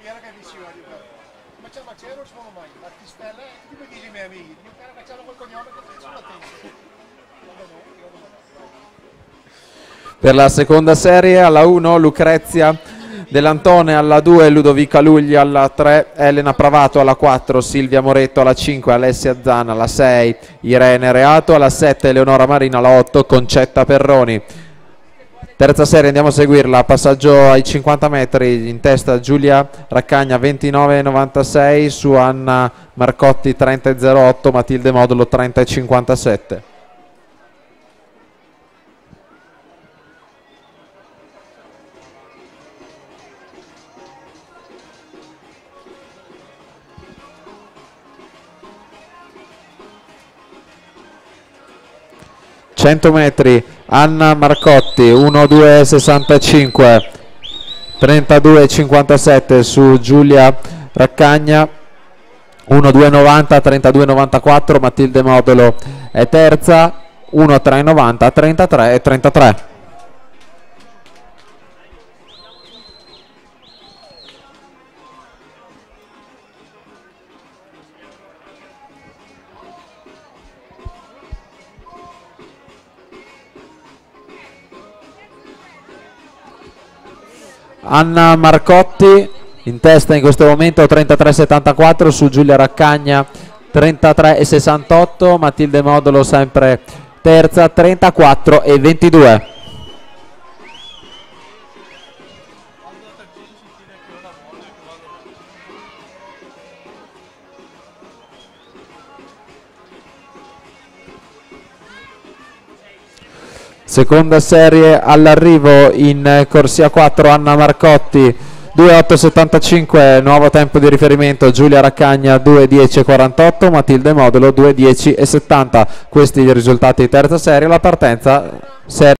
era carissimo, ma c'è non sono mai, ma ti stelle, tu mi dici i miei amici, io cara che c'hanno quel cognome che sono attenti. Per la seconda serie, alla 1 Lucrezia Dell'Antone, alla 2 Ludovica Lugli, alla 3 Elena Pravato, alla 4 Silvia Moretto, alla 5 Alessia Zana, alla 6 Irene Reato, alla 7 Eleonora Marina, alla 8 Concetta Perroni. Terza serie, andiamo a seguirla, passaggio ai 50 metri, in testa Giulia Raccagna 29,96, su Anna Marcotti 30,08, Matilde Modulo 30,57. Metri, Anna Marcotti 1,2,65, 32,57 su Giulia Raccagna 1,2,90, 32,94, Matilde Modolo è terza 1,3,90, 33,33. Anna Marcotti in testa in questo momento 33,74, su Giulia Raccagna 33,68, Matilde Modolo sempre terza 34,22. Seconda serie all'arrivo in corsia 4, Anna Marcotti 2,8,75, nuovo tempo di riferimento Giulia Raccagna 2,10,48, Matilde Modulo 2,10,70. Questi i risultati di terza serie, la partenza serie